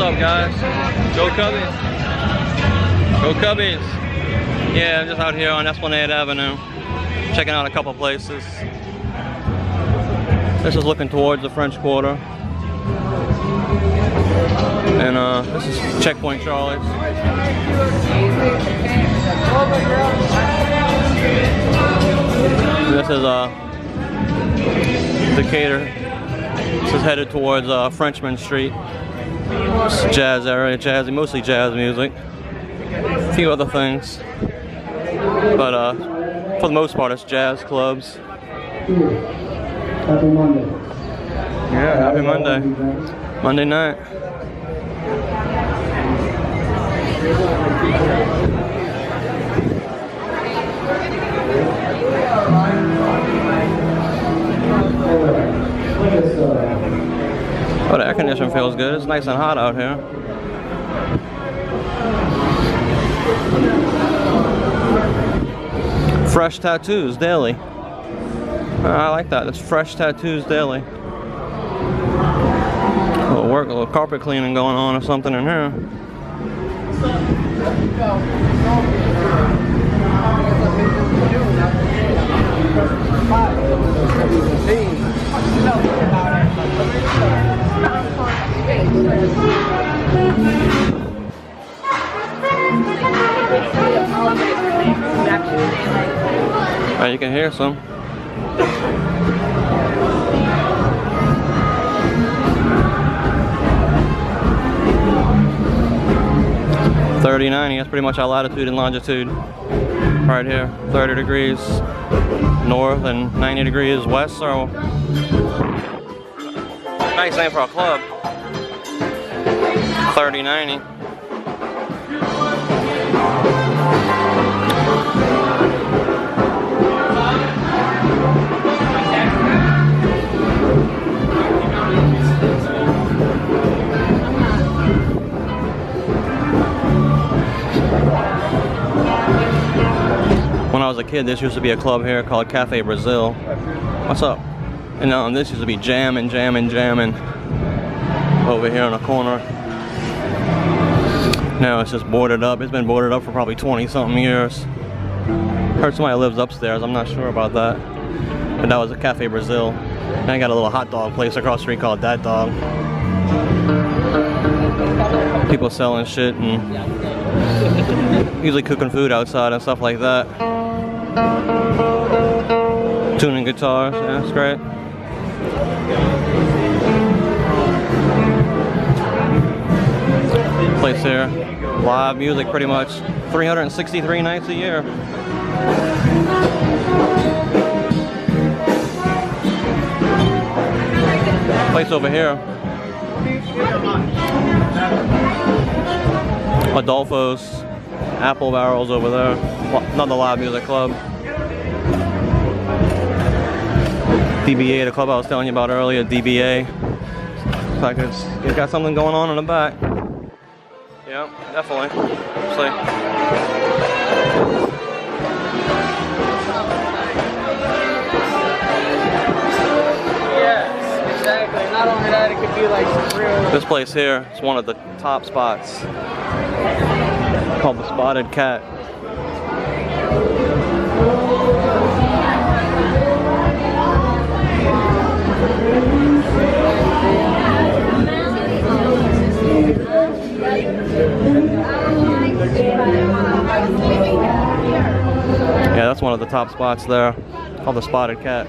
up, guys? Go Cubbies! Go Cubbies! Yeah, I'm just out here on Esplanade Avenue, checking out a couple places. This is looking towards the French Quarter, and this is Checkpoint Charlie's. This is Decatur. This is headed towards Frenchmen Street. It's jazz area, jazzy, mostly jazz music. A few other things, but for the most part, it's jazz clubs. Happy Monday. Yeah, happy Monday. Monday night. Oh, the air conditioning feels good. It's nice and hot out here. Fresh tattoos daily. I like that. It's fresh tattoos daily. A little work, a little carpet cleaning going on or something in here. Oh, you can hear some. .3090, that's pretty much our latitude and longitude right here. 30 degrees north and 90 degrees west, so nice name for a club. 3090. When I was a kid, this used to be a club here called Cafe Brazil. What's up? And this used to be jamming over here in the corner. Now it's just boarded up. It's been boarded up for probably 20-something years. Heard somebody lives upstairs. I'm not sure about that. But that was a Cafe Brazil. And I got a little hot dog place across the street called Dat Dog. People selling shit and usually cooking food outside and stuff like that. Tuning guitars, yeah, it's great. Place here, live music pretty much 363 nights a year. Place over here, Adolfo's, Apple Barrels over there, another live music club. DBA, the club I was telling you about earlier, DBA. Looks like it's got something going on in the back. Yeah, definitely. See. Yes, exactly. Not only that, it could be like some real... This place here is one of the top spots. Called the Spotted Cat. Yeah, that's one of the top spots there, called the Spotted Cat.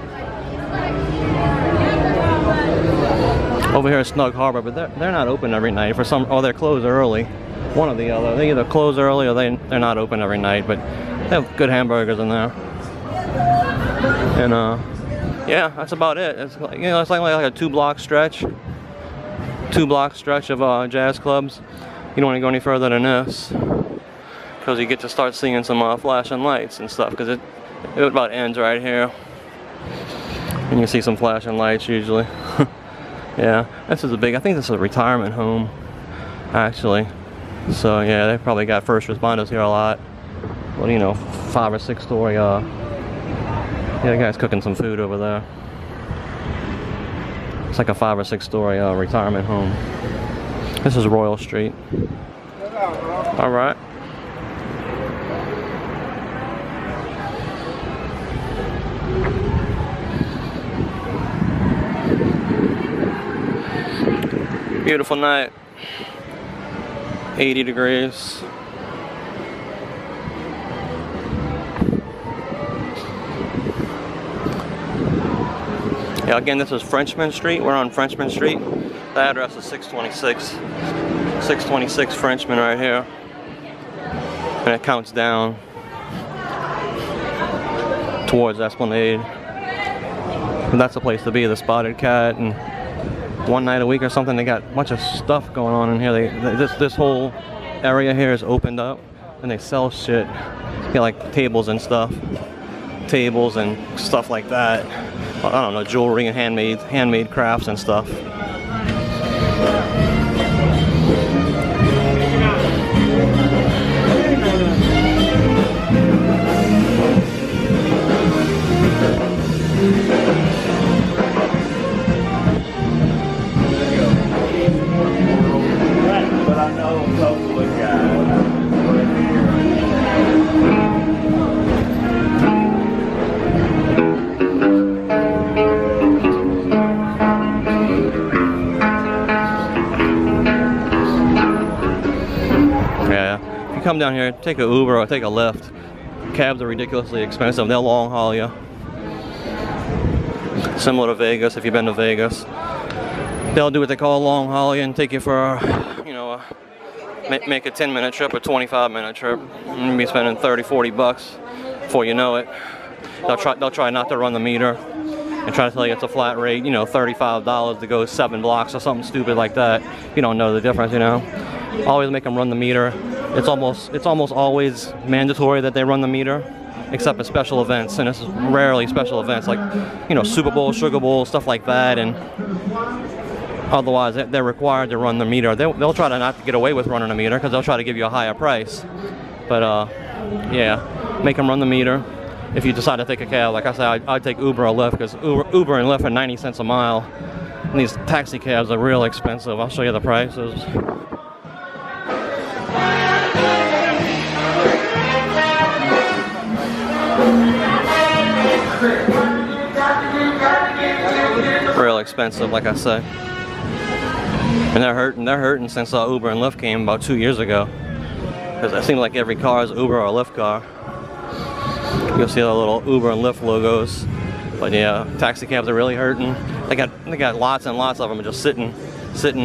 Over here is Snug Harbor, but they're not open every night for some. Oh, they're closed early. One or the other. They either close early or they're not open every night, but they have good hamburgers in there. And yeah, that's about it. It's like, it's like a 2-block stretch. 2-block stretch of jazz clubs. You don't want to go any further than this, because you get to start seeing some flashing lights and stuff, because it about ends right here. And you see some flashing lights usually. Yeah, this is I think this is a retirement home, actually. So yeah, they probably got first responders here a lot. Well, you know, 5 or 6 story, yeah, the guy's cooking some food over there. It's like a 5 or 6 story retirement home. This is Royal Street. All right. Beautiful night. 80 degrees. Yeah, again, this is Frenchmen Street. We're on Frenchmen Street. The address is 626 Frenchmen right here. And it counts down towards Esplanade. And that's the place to be, the Spotted Cat. And one night a week or something, they got a bunch of stuff going on in here. This whole area here is opened up, and they sell shit. You know, like tables and stuff. Tables and stuff like that. I don't know, jewelry and handmade crafts and stuff. But I know a couple of guys. Come down here, take an Uber or take a Lyft. Cabs are ridiculously expensive. They'll long haul you. Similar to Vegas, if you've been to Vegas. They'll do what they call a long haul you and take you for, you know, make a 10-minute trip or 25-minute trip. You'll be spending 30, 40 bucks before you know it. They'll try not to run the meter and try to tell you it's a flat rate, you know, $35 to go 7 blocks or something stupid like that. You don't know the difference, you know. Always make them run the meter. It's almost always mandatory that they run the meter, except at special events, and it's rarely special events like, you know, Super Bowl, Sugar Bowl, stuff like that. And otherwise, they're required to run the meter. They'll try to not get away with running a meter because they'll try to give you a higher price. But yeah, make them run the meter. If you decide to take a cab, like I said, I'd take Uber or Lyft because Uber and Lyft are 90 cents a mile. And these taxi cabs are real expensive. I'll show you the prices. Real expensive, like I say. And they're hurting since Uber and Lyft came about 2 years ago. Because it seems like every car is Uber or a Lyft car. You'll see the little Uber and Lyft logos. But yeah, taxi cabs are really hurting. They got lots and lots of them just sitting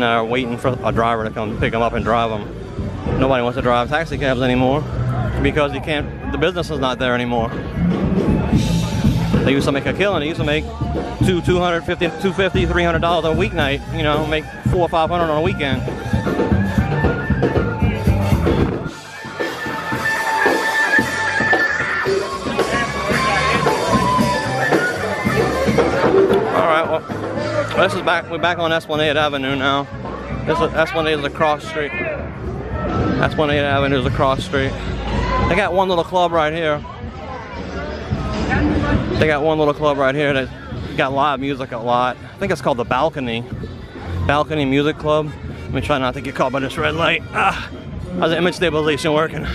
there waiting for a driver to come pick them up and drive them. Nobody wants to drive taxi cabs anymore because the business is not there anymore. They used to make a killing. They used to make $250, $300 a weeknight. You know, make $400 or $500 on a weekend. All right. Well, this is back. We're back on Esplanade Avenue now. Esplanade is across street. Esplanade Avenue is across street. They got one little club right here. They got one little club right here that got live music a lot. I think it's called the Balcony Music Club. Let me try not to get caught by this red light. How's the image stabilization working?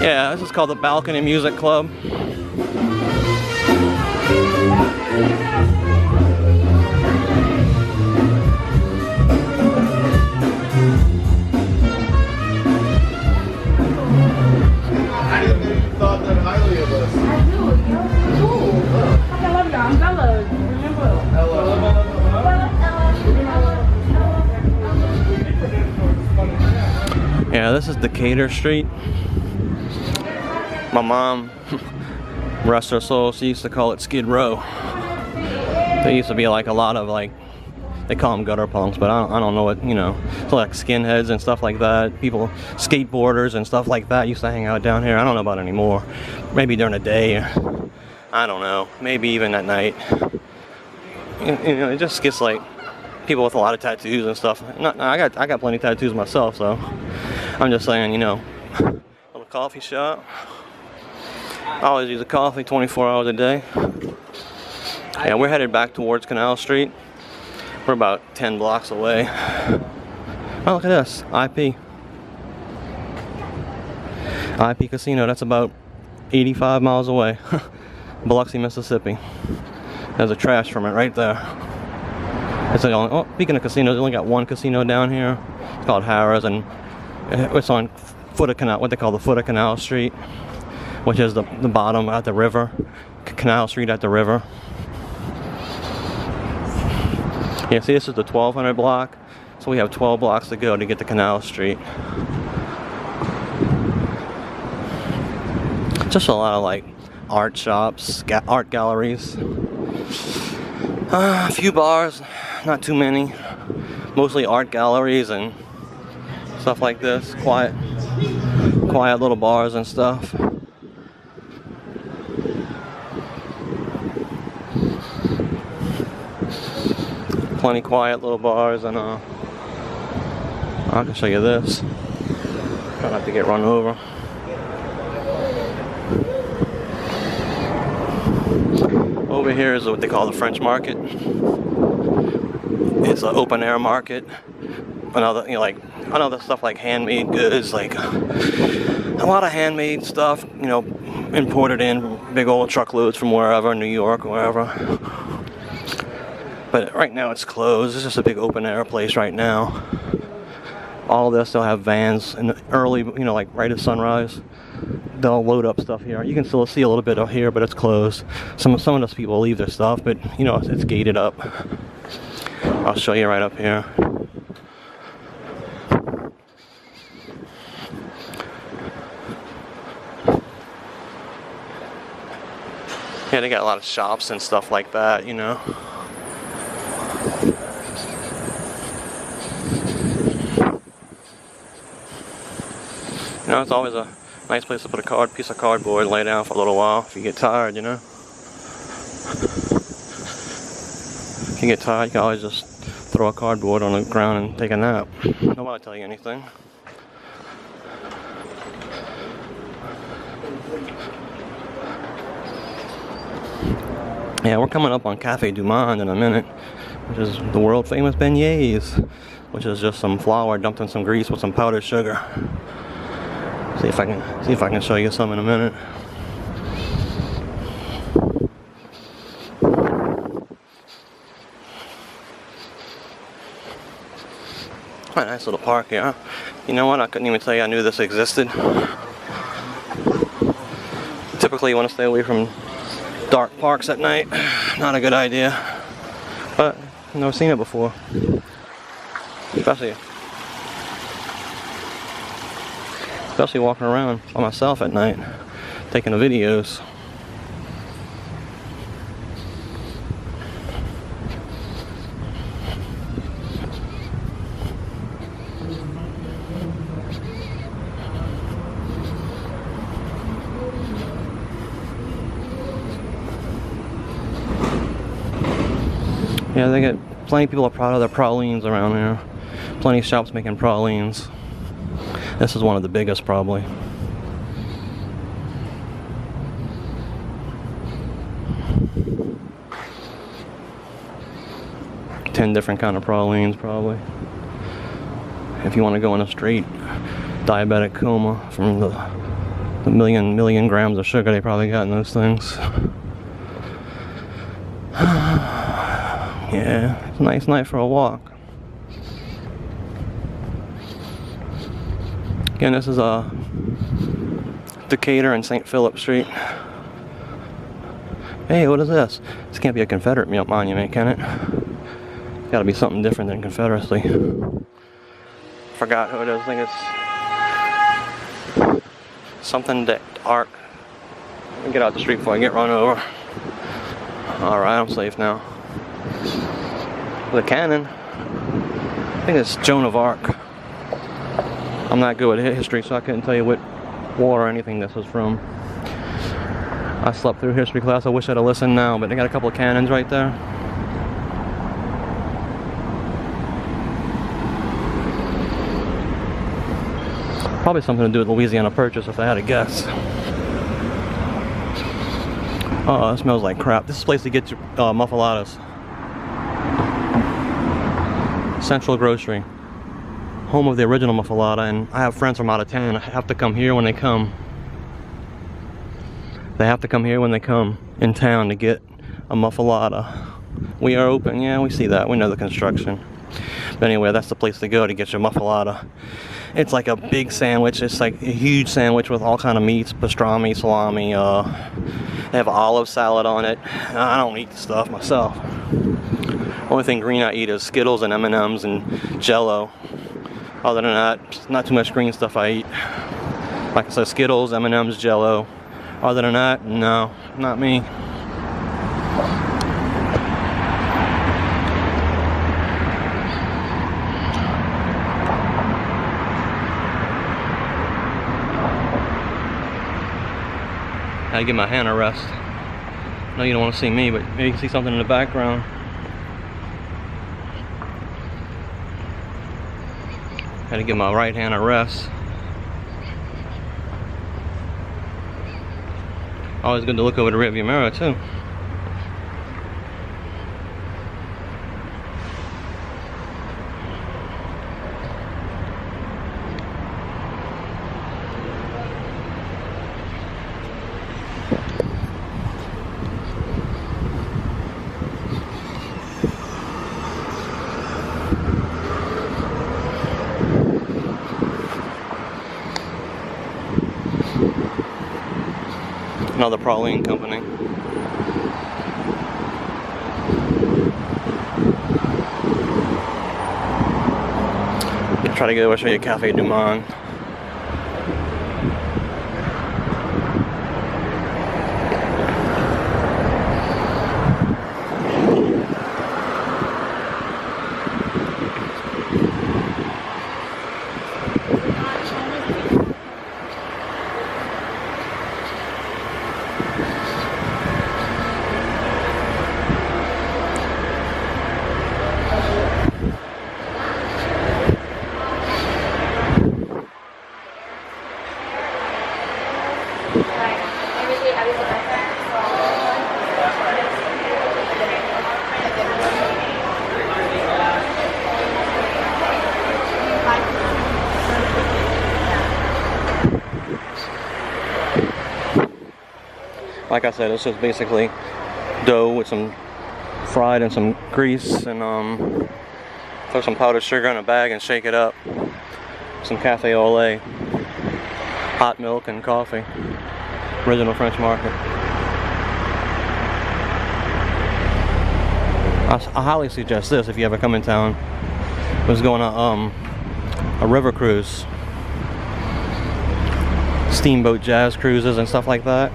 Yeah, this is called the Balcony Music Club. Yeah, this is Decatur Street. My mom, rest her soul, she used to call it Skid Row. There used to be like a lot of they call them gutter punks, but I don't know what, you know, so like skinheads and stuff like that. People, skateboarders and stuff like that used to hang out down here. I don't know about it anymore. Maybe during the day, I don't know. Maybe even at night. You know, it just gets like people with a lot of tattoos and stuff. I got plenty of tattoos myself, so I'm just saying, you know, little coffee shop. I always use a coffee 24 hours a day. Yeah, we're headed back towards Canal Street. We're about 10 blocks away. Oh, look at this. IP Casino. That's about 85 miles away. Biloxi, Mississippi. There's a trash from it right there. It's like only, oh, speaking of casinos, they only got one casino down here. It's called Harrah's, and it's on foot of canal, what they call the foot of Canal Street, which is the bottom at the river. Canal Street at the river. Yeah, see, this is the 1200 block, so we have 12 blocks to go to get to Canal Street. Just a lot of like art shops, art galleries. A few bars, not too many. Mostly art galleries and stuff like this. Quiet little bars and stuff. Plenty quiet little bars, and I can show you this. Try not to get run over. Over here is what they call the French market. It's an open air market. Another, you know, like another stuff like handmade goods, like a lot of handmade stuff, you know, imported in big old truckloads from wherever, New York or wherever. But right now it's closed. It's just a big open air place right now. All this, they'll have vans in the early, you know, like right at sunrise. They'll load up stuff here. You can still see a little bit of here, but it's closed. Some of those people leave their stuff, but you know, it's gated up. I'll show you right up here. Yeah, they got a lot of shops and stuff like that, you know. You know, it's always a nice place to put a piece of cardboard and lay down for a little while if you get tired, you know. If you get tired, you can always just throw a cardboard on the ground and take a nap. Nobody will tell you anything. Yeah, we're coming up on Cafe Du Monde in a minute, which is the world famous beignets, which is just some flour dumped in some grease with some powdered sugar. See if I can show you some in a minute. Oh, nice little park here. You know what? I couldn't even tell you I knew this existed. Typically, you want to stay away from dark parks at night. Not a good idea. But I've never seen it before. Especially walking around by myself at night, taking the videos. Yeah, they get plenty of people are proud of their pralines around here. Plenty of shops making pralines. This is one of the biggest, probably. $10 different kind of pralines, probably. If you want to go in a straight diabetic coma from the million grams of sugar they probably got in those things. Yeah, it's a nice night for a walk. Again, this is Decatur and St. Philip Street. Hey, what is this? This can't be a Confederate monument, can it? It's gotta be something different than Confederacy. Forgot who it is. I think it's something dark. Let me get out the street before I get run over. Alright, I'm safe now. The canon. I think it's Joan of Arc. I'm not good at history, so I couldn't tell you what war or anything this was from. I slept through history class. I wish I'd have listened now, but they got a couple of cannons right there. Probably something to do with Louisiana Purchase, if I had to guess. Oh, it smells like crap. This is a place to get your muffaladas. Central Grocery. home of the original muffalata, and I have friends from out of town. I have to come here when they come. They have to come here when they come in town to get a muffalata. We are open, yeah, we see that. We know the construction. But anyway, that's the place to go to get your muffalata. It's like a big sandwich. It's like a huge sandwich with all kind of meats, pastrami, salami. They have olive salad on it. I don't eat the stuff myself. Only thing green I eat is Skittles and M&Ms and Jello. Other than that, not too much green stuff I eat. Like I said, Skittles, M&Ms, Jello. Other than that, no, not me. I get my hand a rest. I know you don't want to see me, but maybe you can see something in the background. Had to give my right hand a rest. Always good to look over the rearview mirror too. Another praline company. Try to go show you Cafe Du Monde. Like I said, it's just basically dough with some fried and some grease, and throw some powdered sugar in a bag and shake it up. Some cafe au lait, hot milk and coffee. Original French market. I highly suggest this if you ever come in town. I was going on a river cruise, steamboat jazz cruises and stuff like that.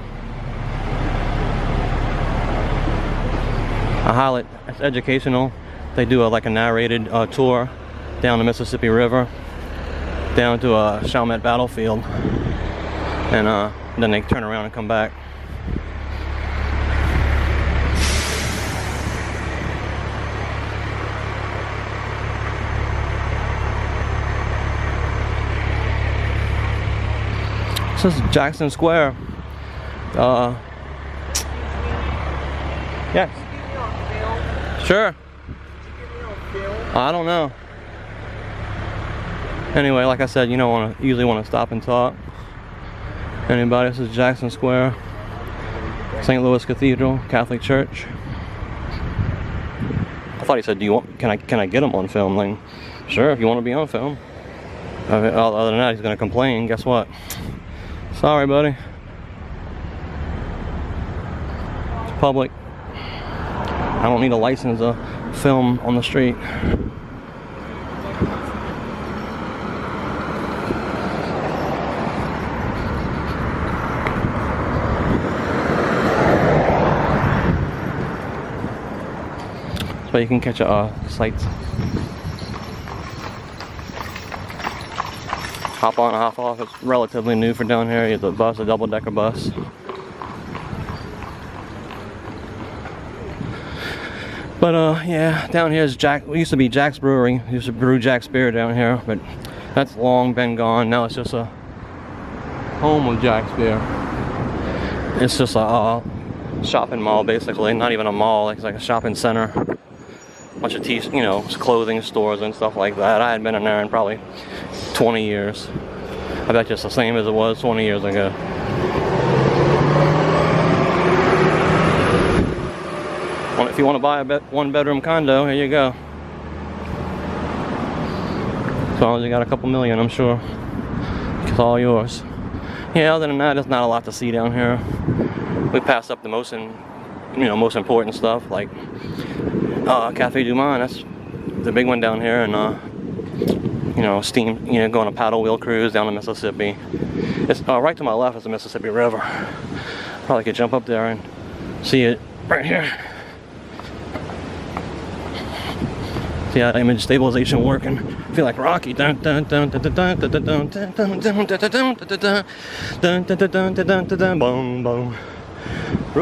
It's educational. They do like a narrated tour down the Mississippi River, down to a Chalmette battlefield, and then they turn around and come back. This is Jackson Square. Yes. Sure. I don't know. Anyway, like I said, you don't usually want to stop and talk. Anybody? This is Jackson Square, St. Louis Cathedral, Catholic Church. I thought he said, can I get him on film? Like, sure, if you want to be on film. Other than that, he's gonna complain. Guess what? Sorry, buddy. It's public. I don't need a license to film on the street. So you can catch sights. Hop on, hop off. It's relatively new for down here. You have the bus, a double-decker bus. But yeah, down here is we used to be Jack's Brewery. We used to brew Jack's beer down here, but that's long been gone. Now it's just a home of Jack's beer. It's just a shopping mall, basically. Not even a mall. It's like a shopping center. Bunch of clothing stores and stuff like that. I had been in there in probably 20 years. I bet you it's the same as it was 20 years ago. Well, if you want to buy a one-bedroom condo, here you go. As long as you got a couple million, I'm sure. It's all yours. Yeah, other than that, there's not a lot to see down here. We passed up the most important stuff, like Cafe Du Monde. That's the big one down here, and steam, go on a paddle wheel cruise down the Mississippi. It's right to my left is the Mississippi River. Probably could jump up there and see it right here. See how image stabilization working. I feel like Rocky. Brew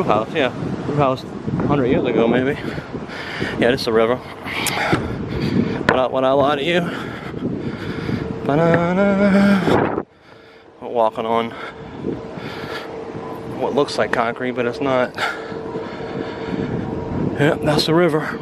house, yeah. Brew house 100 years ago, maybe. Yeah, this is the river. Would I lie to you? We're walking on what looks like concrete, but it's not. Yep, that's the river.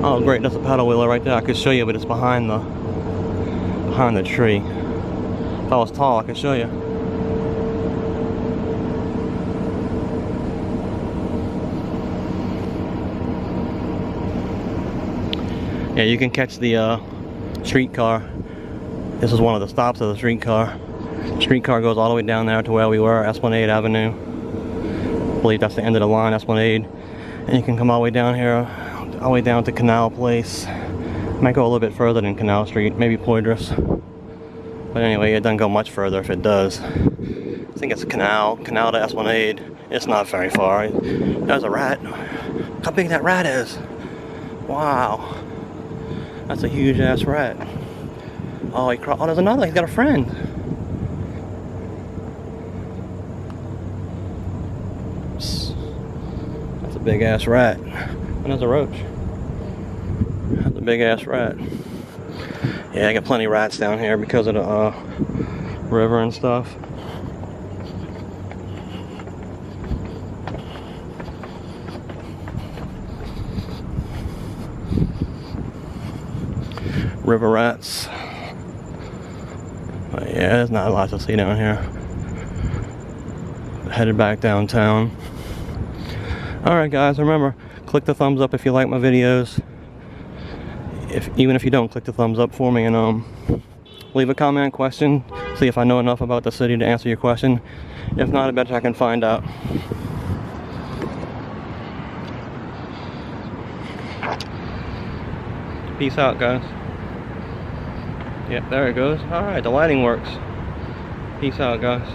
Oh great, that's a paddle wheeler right there. I could show you, but it's behind the tree. If I was tall, I could show you. Yeah, you can catch the streetcar. This is one of the stops of the streetcar. Streetcar goes all the way down there to where we were, Esplanade Avenue. I believe that's the end of the line, Esplanade. And you can come all the way down here, all the way down to Canal Place. Might go a little bit further than Canal Street, maybe Poydras. But anyway, it doesn't go much further if it does. I think it's Canal to Esplanade. It's not very far. There's a rat. How big that rat is. Wow. That's a huge ass rat. Oh, there's another, he's got a friend. That's a big ass rat. And there's a roach. That's a big ass rat. Yeah, I got plenty of rats down here because of the river and stuff. River rats. But yeah, there's not a lot to see down here. Headed back downtown. Alright guys, remember, click the thumbs up if you like my videos. Even if you don't, click the thumbs up for me, and leave a comment, question, see if I know enough about the city to answer your question. If not, I bet I can find out. Peace out, guys. Yep, there it goes. Alright, the lighting works. Peace out, guys.